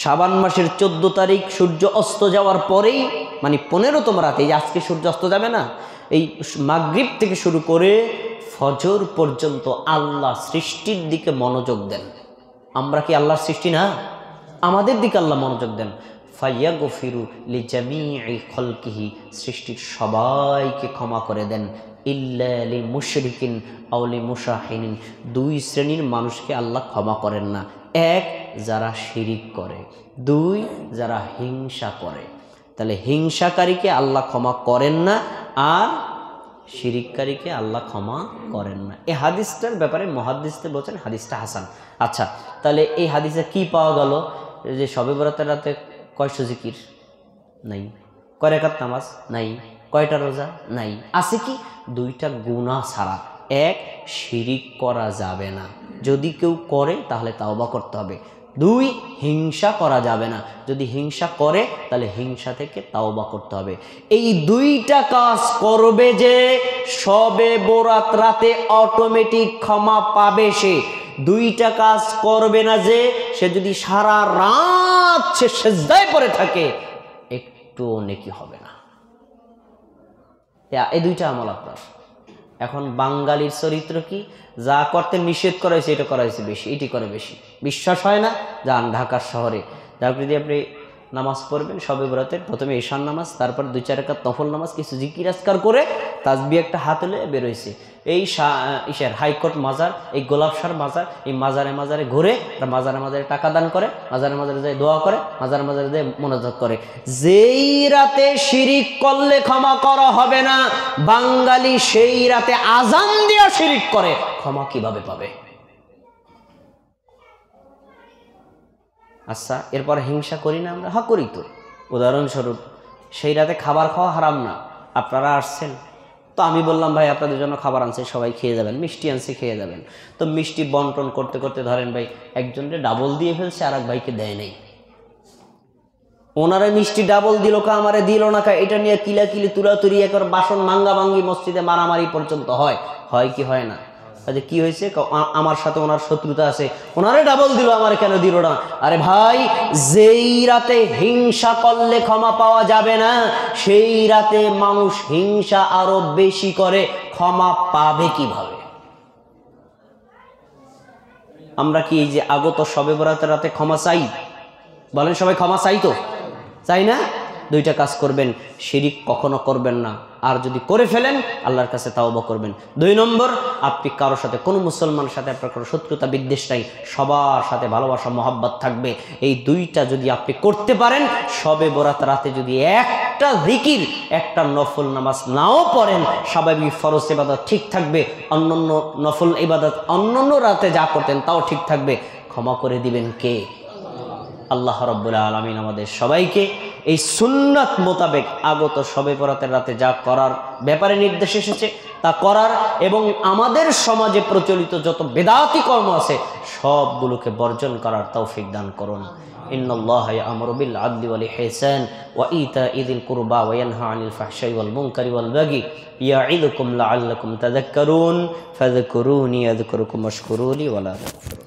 শাবান মাসের 14 তারিখ সূর্য অস্ত যাওয়ার পরেই মানে 15তম রাতে, এই আজকে সূর্য অস্ত যাবে না, এই মাগরিব থেকে শুরু করে ফজর পর্যন্ত আল্লাহ সৃষ্টির দিকে মনোযোগ দেন। আমরা কি আল্লাহর সৃষ্টি না? আমাদের দিকে আল্লাহ মনোযোগ দেন। ফায়াগফিরু লিজামিই খলকিহি, সৃষ্টির সবাইকে ক্ষমা করে দেন। ইল্লা লিমুশরিকিন আও লিমুশাহিনিন, দুই শ্রেণীর মানুষকে আল্লাহ ক্ষমা করেন না। এক, যারা শিরিক করে, দুই, যারা হিংসা করে। তাহলে হিংসাকারীকে আল্লাহ ক্ষমা করেন না, আর শিরিককারীকে আল্লাহ ক্ষমা করেন না। এই হাদিসটার ব্যাপারে মুহাদ্দিসরা বলেন হাদিসটা হাসান। আচ্ছা, তাহলে এই হাদিসে কি পাওয়া গেল? যে শবে বরাতের রাতে কয়শো জিকির নাই, কয় রাকাত নামাজ নাই, কয়টা রোজা নাই, আছে কি দুইটা গুনাহ ছাড়া। এক, শিরিক করা যাবে না, যদি কেউ করে তাহলে তাওবা করতে হবে। দুই, হিংসা করা যাবে না, যদি হিংসা করে তাহলে হিংসা থেকে তাওবা করতে হবে। এই দুইটা কাজ করবে যে শবে বরাত রাতে অটোমেটিক ক্ষমা পাবে। সে দুইটা কাজ করবে না যে, সে যদি সারা রাত সে সিজদায় পড়ে থাকে একটুও নেকি হবে না। এই দুইটা আমল আপনার। এখন বাঙালির চরিত্র কি? যা করতে নিষেধ করা হয়েছে এটা করা হয়েছে বেশি, এটি করে বেশি। বিশ্বাস হয় না? যান ঢাকার শহরে, যার যদি আপনি নামাজ পড়বেন শবে বরাতের, প্রথমে ঈশান নামাজ, তারপর 2-4 রাকাত নফল নামাজ, কিছু জিকির আজকার করে তাসবিহ একটা হাতে লয়ে বের হয়েছে। এই ইশার হাইকোর্ট মাজার, এই গোলাপসার মাজার, এই মাজারে মাজারে ঘুরে, মাজারে মাজারে টাকা দান করে, মাজারে মাজারে যায় দোয়া করে, মাজারে মাজারে যায় মোনাজাত করে। যেই রাতে শিরিক করলে ক্ষমা করা হবে না, বাঙালি সেই রাতে আজান দিয়া শিরিক করে, ক্ষমা কিভাবে পাবে? আচ্ছা, এরপর হিংসা করি না আমরা? হ্যাঁ করি তো। উদাহরণস্বরূপ, সেই রাতে খাবার খাওয়া হারাম না, আপনারা আসছেন তো আমি বললাম ভাই আপনাদের জন্য খাবার আনছে, সবাই খেয়ে যাবেন, মিষ্টি আনছে খেয়ে যাবেন। তো মিষ্টি বন্টন করতে করতে ধরেন ভাই একজনকে ডাবল দিয়ে ফেলছে, আর এক ভাইকে দেয় নাই। ওনারা মিষ্টি ডাবল দিল কা, আমারে দিল না কা, এটা নিয়ে কিলাকিলি তুলাতুরি, একবার বাসন ভাঙ্গা ভাঙ্গি, মসজিদে মারামারি পর্যন্ত হয়। হয় কি হয় না? কি হয়েছে? আমার সাথে ওনার শত্রুতা আছে, ওনারে ডাবল দিল, আমার কেন দিল না? আরে ভাই, যেই রাতে হিংসা করলে ক্ষমা পাওয়া যাবে না, সেই রাতে মানুষ হিংসা আরো বেশি করে, ক্ষমা পাবে কিভাবে? আমরা কি এই যে আগত শবে বরাতের রাতে ক্ষমা চাই? বলেন সবাই ক্ষমা চাই তো? চাই না? দুইটা কাজ করবেন, শিরিক কখনো করবেন না, আর যদি করে ফেলেন আল্লাহর কাছে তাওবা করবেন। 2 নম্বর, আপনি কারোর সাথে, কোনো মুসলমানের সাথে আপনার কোনো শত্রুতা বিদ্বেষ নাই, সবার সাথে ভালোবাসা মহব্বত থাকবে। এই দুইটা যদি আপনি করতে পারেন, শবে বরাত রাতে যদি একটা জিকির, একটা নফল নামাজ নাও পড়েন, স্বাভাবিক ফরজ ইবাদত ঠিক থাকবে, অন্যান্য নফল ইবাদত অন্যান্য রাতে যা করতেন তাও ঠিক থাকবে। ক্ষমা করে দিবেন কে? আল্লাহ রাব্বুল আলামিন আমাদের সবাইকে এই সুন্নাত মোতাবেক আগত শবে বরাতের রাতে যা করার ব্যাপারে নির্দেশ এসেছে তা করার, এবং আমাদের সমাজে প্রচলিত যত বেদাতি কর্ম আছে সবগুলোকে বর্জন করার তৌফিক দান করুন। ইন্নাল্লাহা ইয়া'মুরু বিল আদলি ওয়াল ইহসান ওয়া ইতা'i যিল কুরবা ওয়া ইয়ানহা আনিল ফাহশাই ওয়াল মুনকারি ওয়াল বাগি ইয়া'iদুকুম লা'আল্লাকুম তাযাক্কারুন ফাযকুরুনি আযকুরুকুম ওয়াশকুরুলি ওয়া লা তাকফুরুন।